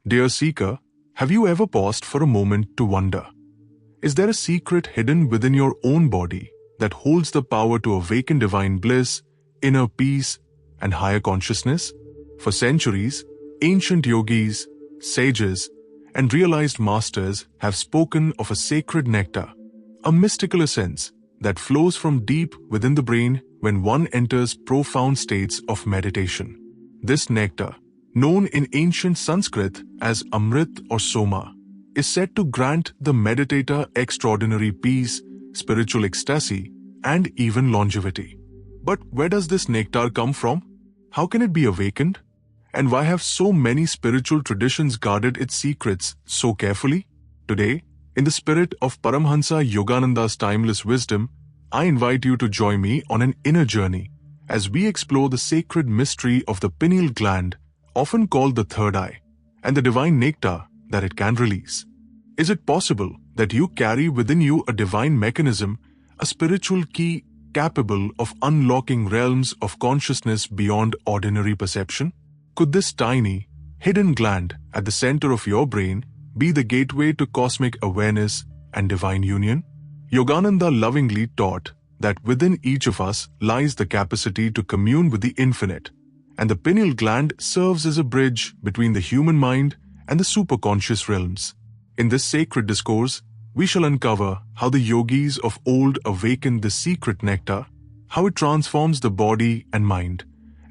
Dear seeker, have you ever paused for a moment to wonder? Is there a secret hidden within your own body that holds the power to awaken divine bliss, inner peace, and higher consciousness? For centuries, ancient yogis, sages, and realized masters have spoken of a sacred nectar, a mystical essence that flows from deep within the brain when one enters profound states of meditation. This nectar, known in ancient Sanskrit as Amrit or Soma, is said to grant the meditator extraordinary peace, spiritual ecstasy, and even longevity. But where does this nectar come from? How can it be awakened? And why have so many spiritual traditions guarded its secrets so carefully? Today, in the spirit of Paramhansa Yogananda's timeless wisdom, I invite you to join me on an inner journey as we explore the sacred mystery of the pineal gland, often called the third eye, and the divine nectar that it can release. Is it possible that you carry within you a divine mechanism, a spiritual key capable of unlocking realms of consciousness beyond ordinary perception? Could this tiny, hidden gland at the center of your brain be the gateway to cosmic awareness and divine union? Yogananda lovingly taught that within each of us lies the capacity to commune with the infinite, and the pineal gland serves as a bridge between the human mind and the superconscious realms. In this sacred discourse, we shall uncover how the yogis of old awakened the secret nectar, how it transforms the body and mind,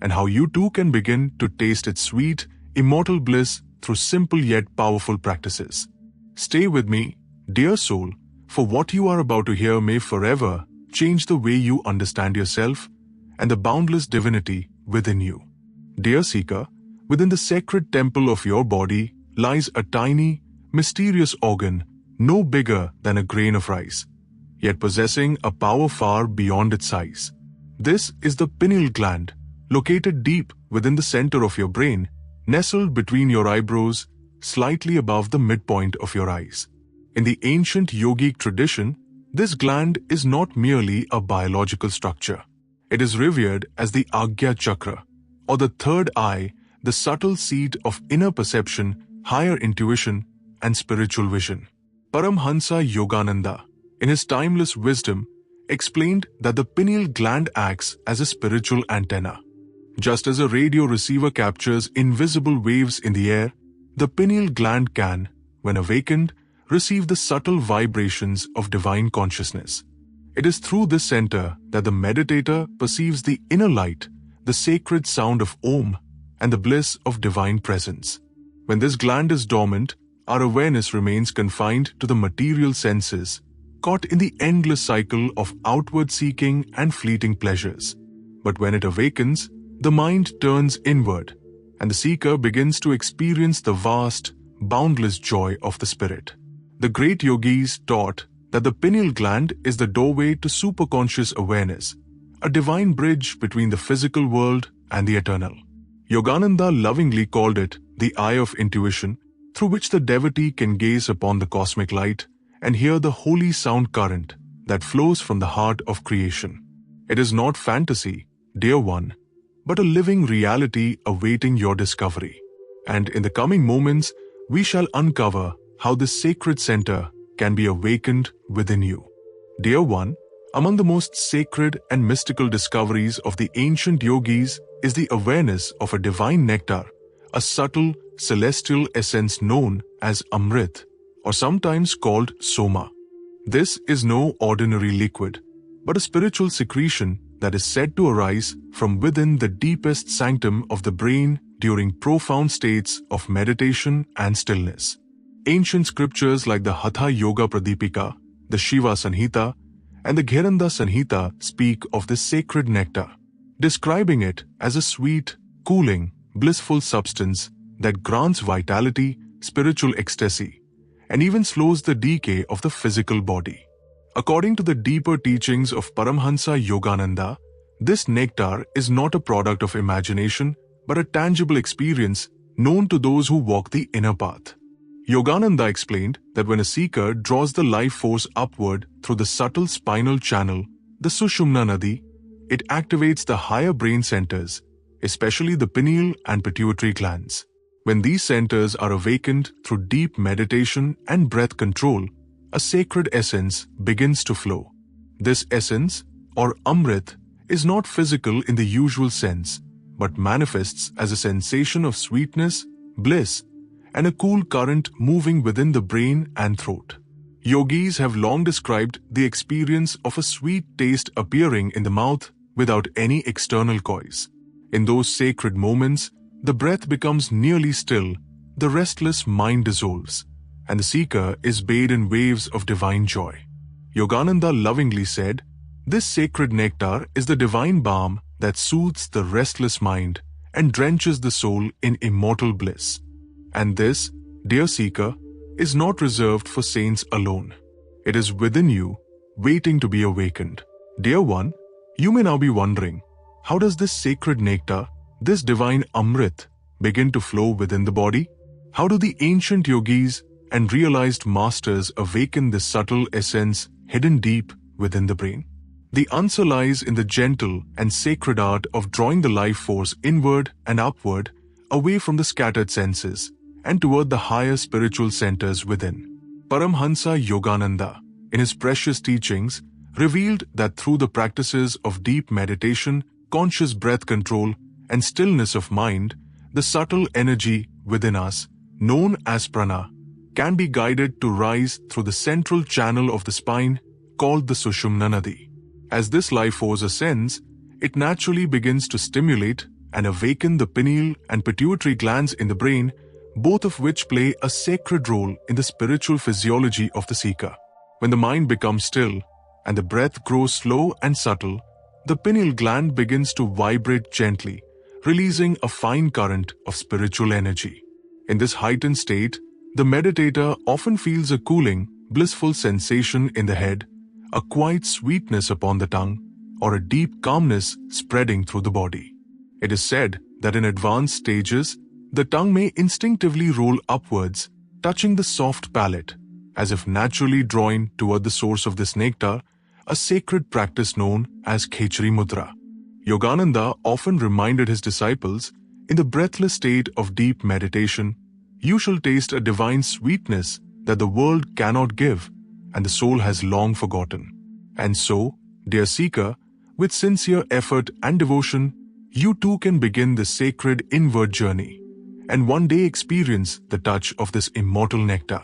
and how you too can begin to taste its sweet, immortal bliss through simple yet powerful practices. Stay with me, dear soul, for what you are about to hear may forever change the way you understand yourself and the boundless divinity within you. Dear seeker, within the sacred temple of your body lies a tiny, mysterious organ no bigger than a grain of rice, yet possessing a power far beyond its size. This is the pineal gland, located deep within the center of your brain, nestled between your eyebrows, slightly above the midpoint of your eyes. In the ancient yogic tradition, this gland is not merely a biological structure. It is revered as the Agya Chakra, or the third eye, the subtle seat of inner perception, higher intuition, and spiritual vision. Paramhansa Yogananda, in his timeless wisdom, explained that the pineal gland acts as a spiritual antenna. Just as a radio receiver captures invisible waves in the air, the pineal gland can, when awakened, receive the subtle vibrations of divine consciousness. It is through this center that the meditator perceives the inner light, the sacred sound of Om, and the bliss of divine presence. When this gland is dormant, our awareness remains confined to the material senses, caught in the endless cycle of outward seeking and fleeting pleasures. But when it awakens, the mind turns inward, and the seeker begins to experience the vast, boundless joy of the spirit. The great yogis taught that the pineal gland is the doorway to superconscious awareness, a divine bridge between the physical world and the eternal. Yogananda lovingly called it the eye of intuition, through which the devotee can gaze upon the cosmic light and hear the holy sound current that flows from the heart of creation. It is not fantasy, dear one, but a living reality awaiting your discovery. And in the coming moments, we shall uncover how this sacred center can be awakened within you. Dear one, among the most sacred and mystical discoveries of the ancient yogis is the awareness of a divine nectar, a subtle, celestial essence known as Amrit, or sometimes called Soma. This is no ordinary liquid, but a spiritual secretion that is said to arise from within the deepest sanctum of the brain during profound states of meditation and stillness. Ancient scriptures like the Hatha Yoga Pradipika, the Shiva Sanhita, and the Gheranda Sanhita speak of this sacred nectar, describing it as a sweet, cooling, blissful substance that grants vitality, spiritual ecstasy, and even slows the decay of the physical body. According to the deeper teachings of Paramhansa Yogananda, this nectar is not a product of imagination, but a tangible experience known to those who walk the inner path. Yogananda explained that when a seeker draws the life force upward through the subtle spinal channel, the Sushumna Nadi, it activates the higher brain centers, especially the pineal and pituitary glands. When these centers are awakened through deep meditation and breath control, a sacred essence begins to flow. This essence, or Amrit, is not physical in the usual sense, but manifests as a sensation of sweetness, bliss, and a cool current moving within the brain and throat. Yogis have long described the experience of a sweet taste appearing in the mouth without any external cause. In those sacred moments, the breath becomes nearly still, the restless mind dissolves, and the seeker is bathed in waves of divine joy. Yogananda lovingly said, "This sacred nectar is the divine balm that soothes the restless mind and drenches the soul in immortal bliss. And this, dear seeker, is not reserved for saints alone. It is within you, waiting to be awakened." Dear one, you may now be wondering, how does this sacred nectar, this divine Amrit, begin to flow within the body? How do the ancient yogis and realized masters awaken this subtle essence hidden deep within the brain? The answer lies in the gentle and sacred art of drawing the life force inward and upward, away from the scattered senses, and toward the higher spiritual centers within. Paramhansa Yogananda, in his precious teachings, revealed that through the practices of deep meditation, conscious breath control, and stillness of mind, the subtle energy within us, known as prana, can be guided to rise through the central channel of the spine, called the Sushumna Nadi. As this life force ascends, it naturally begins to stimulate and awaken the pineal and pituitary glands in the brain, both of which play a sacred role in the spiritual physiology of the seeker. When the mind becomes still and the breath grows slow and subtle, the pineal gland begins to vibrate gently, releasing a fine current of spiritual energy. In this heightened state, the meditator often feels a cooling, blissful sensation in the head, a quiet sweetness upon the tongue, or a deep calmness spreading through the body. It is said that in advanced stages, the tongue may instinctively roll upwards, touching the soft palate, as if naturally drawing toward the source of this nectar, a sacred practice known as Khechari Mudra. Yogananda often reminded his disciples, in the breathless state of deep meditation, "You shall taste a divine sweetness that the world cannot give, and the soul has long forgotten." And so, dear seeker, with sincere effort and devotion, you too can begin this sacred inward journey, and one day experience the touch of this immortal nectar.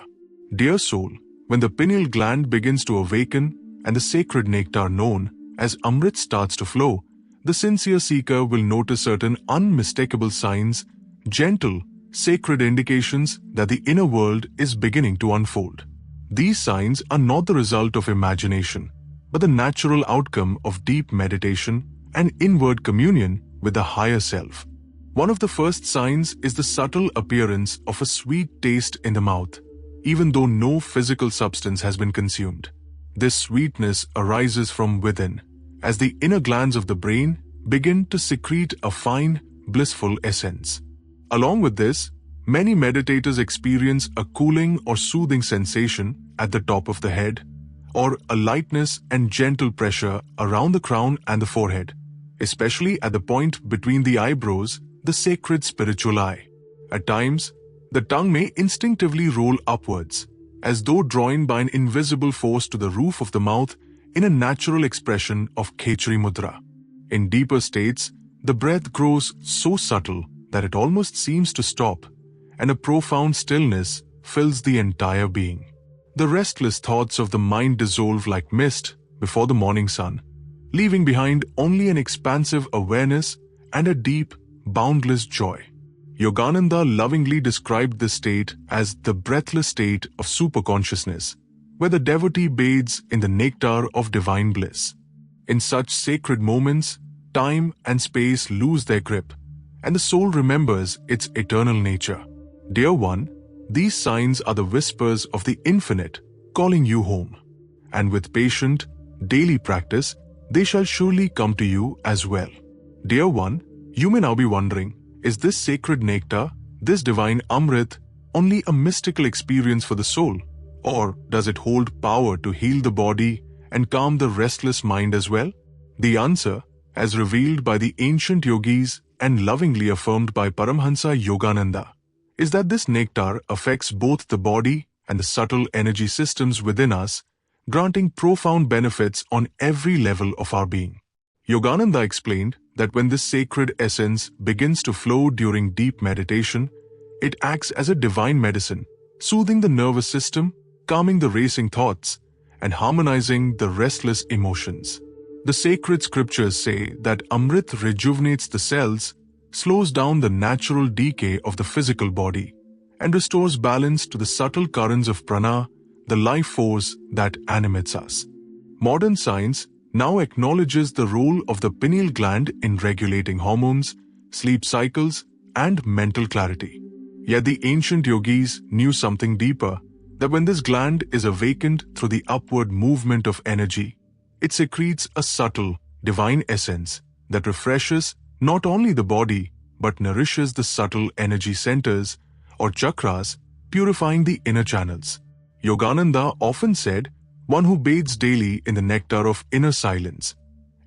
Dear soul, when the pineal gland begins to awaken and the sacred nectar known as Amrit starts to flow, the sincere seeker will notice certain unmistakable signs, gentle, sacred indications that the inner world is beginning to unfold. These signs are not the result of imagination, but the natural outcome of deep meditation and inward communion with the higher self. One of the first signs is the subtle appearance of a sweet taste in the mouth, even though no physical substance has been consumed. This sweetness arises from within, as the inner glands of the brain begin to secrete a fine, blissful essence. Along with this, many meditators experience a cooling or soothing sensation at the top of the head, or a lightness and gentle pressure around the crown and the forehead, especially at the point between the eyebrows, the sacred spiritual eye. At times, the tongue may instinctively roll upwards, as though drawn by an invisible force to the roof of the mouth in a natural expression of Khechari Mudra. In deeper states, the breath grows so subtle that it almost seems to stop, and a profound stillness fills the entire being. The restless thoughts of the mind dissolve like mist before the morning sun, leaving behind only an expansive awareness and a deep, boundless joy. Yogananda lovingly described this state as the breathless state of superconsciousness, where the devotee bathes in the nectar of divine bliss. In such sacred moments, time and space lose their grip, and the soul remembers its eternal nature. Dear one, these signs are the whispers of the infinite calling you home, and with patient, daily practice, they shall surely come to you as well. Dear one, you may now be wondering, is this sacred nectar, this divine Amrit, only a mystical experience for the soul, or does it hold power to heal the body and calm the restless mind as well? The answer, as revealed by the ancient yogis and lovingly affirmed by Paramhansa Yogananda, is that this nectar affects both the body and the subtle energy systems within us, granting profound benefits on every level of our being. Yogananda explained that when this sacred essence begins to flow during deep meditation, it acts as a divine medicine, soothing the nervous system, calming the racing thoughts, and harmonizing the restless emotions. The sacred scriptures say that Amrit rejuvenates the cells, slows down the natural decay of the physical body, and restores balance to the subtle currents of prana, the life force that animates us. Modern science now acknowledges the role of the pineal gland in regulating hormones, sleep cycles, and mental clarity. Yet the ancient yogis knew something deeper, that when this gland is awakened through the upward movement of energy, it secretes a subtle, divine essence that refreshes not only the body but nourishes the subtle energy centers or chakras, purifying the inner channels. Yogananda often said, one who bathes daily in the nectar of inner silence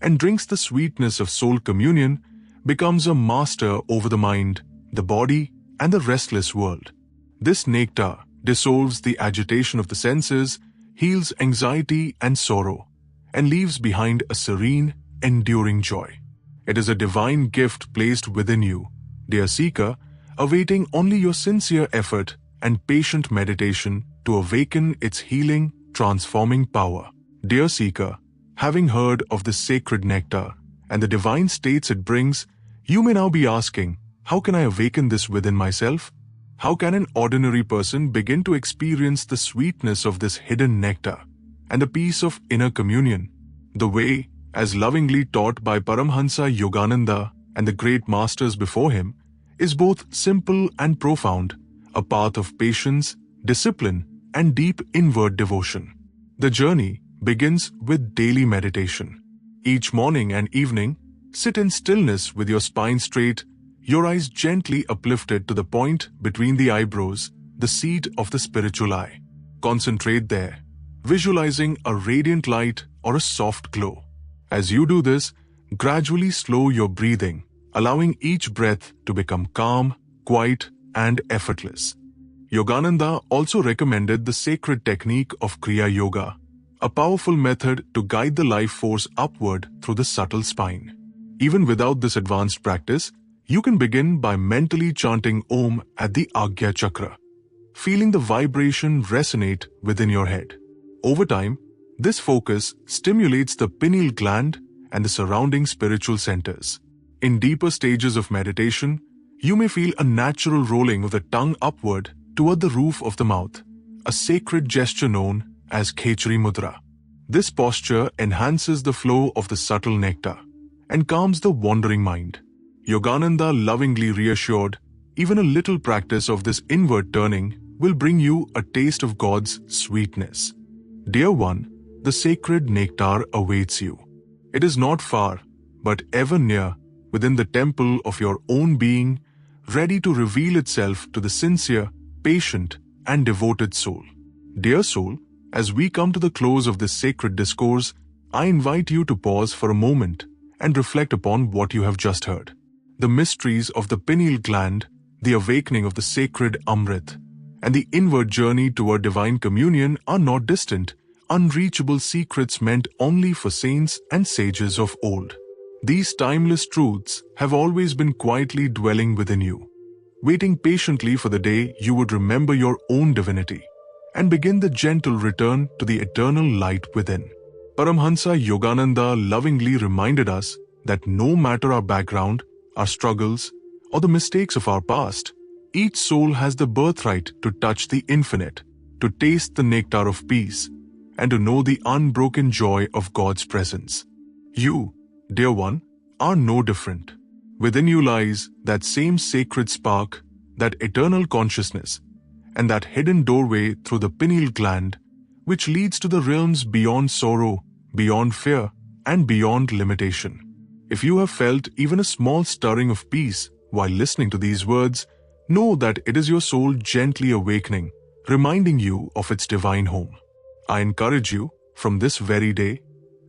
and drinks the sweetness of soul communion becomes a master over the mind, the body, and the restless world. This nectar dissolves the agitation of the senses, heals anxiety and sorrow, and leaves behind a serene, enduring joy. It is a divine gift placed within you, dear seeker, awaiting only your sincere effort and patient meditation to awaken its healing, transforming power. Dear seeker, having heard of this sacred nectar and the divine states it brings, you may now be asking, how can I awaken this within myself? How can an ordinary person begin to experience the sweetness of this hidden nectar and the peace of inner communion? The way, as lovingly taught by Paramhansa Yogananda and the great masters before him, is both simple and profound, a path of patience, discipline, and deep inward devotion. The journey begins with daily meditation. Each morning and evening, sit in stillness with your spine straight, your eyes gently uplifted to the point between the eyebrows, the seat of the spiritual eye. Concentrate there, visualizing a radiant light or a soft glow. As you do this, gradually slow your breathing, allowing each breath to become calm, quiet, and effortless. Yogananda also recommended the sacred technique of Kriya Yoga, a powerful method to guide the life force upward through the subtle spine. Even without this advanced practice, you can begin by mentally chanting Om at the Agya Chakra, feeling the vibration resonate within your head. Over time, this focus stimulates the pineal gland and the surrounding spiritual centers. In deeper stages of meditation, you may feel a natural rolling of the tongue upward toward the roof of the mouth, a sacred gesture known as Khechari Mudra. This posture enhances the flow of the subtle nectar and calms the wandering mind. Yogananda lovingly reassured, even a little practice of this inward turning will bring you a taste of God's sweetness. Dear one, the sacred nectar awaits you. It is not far, but ever near, within the temple of your own being, ready to reveal itself to the sincere, patient, and devoted soul. Dear soul, as we come to the close of this sacred discourse, I invite you to pause for a moment and reflect upon what you have just heard. The mysteries of the pineal gland, the awakening of the sacred Amrit, and the inward journey toward divine communion are not distant, unreachable secrets meant only for saints and sages of old. These timeless truths have always been quietly dwelling within you, waiting patiently for the day you would remember your own divinity and begin the gentle return to the eternal light within. Paramhansa Yogananda lovingly reminded us that no matter our background, our struggles, or the mistakes of our past, each soul has the birthright to touch the infinite, to taste the nectar of peace, and to know the unbroken joy of God's presence. You, dear one, are no different. Within you lies that same sacred spark, that eternal consciousness, and that hidden doorway through the pineal gland, which leads to the realms beyond sorrow, beyond fear, and beyond limitation. If you have felt even a small stirring of peace while listening to these words, know that it is your soul gently awakening, reminding you of its divine home. I encourage you, from this very day,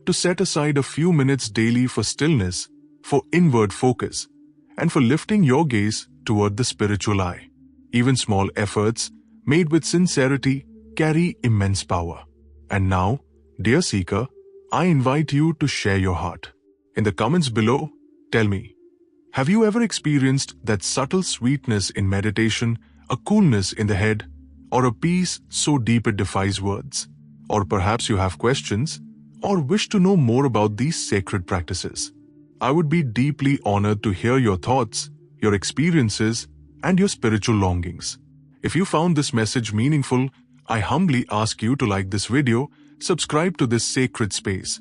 to set aside a few minutes daily for stillness, for inward focus, and for lifting your gaze toward the spiritual eye. Even small efforts, made with sincerity, carry immense power. And now, dear seeker, I invite you to share your heart. In the comments below, tell me, have you ever experienced that subtle sweetness in meditation, a coolness in the head, or a peace so deep it defies words? Or perhaps you have questions, or wish to know more about these sacred practices. I would be deeply honored to hear your thoughts, your experiences, and your spiritual longings. If you found this message meaningful, I humbly ask you to like this video, subscribe to this sacred space,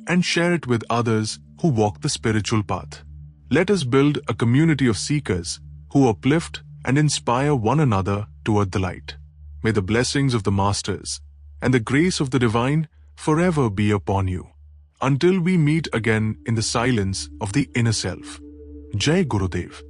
and share it with others who walk the spiritual path. Let us build a community of seekers who uplift and inspire one another toward the light. May the blessings of the Masters and the grace of the Divine forever be upon you. Until we meet again in the silence of the inner self. Jai Gurudev.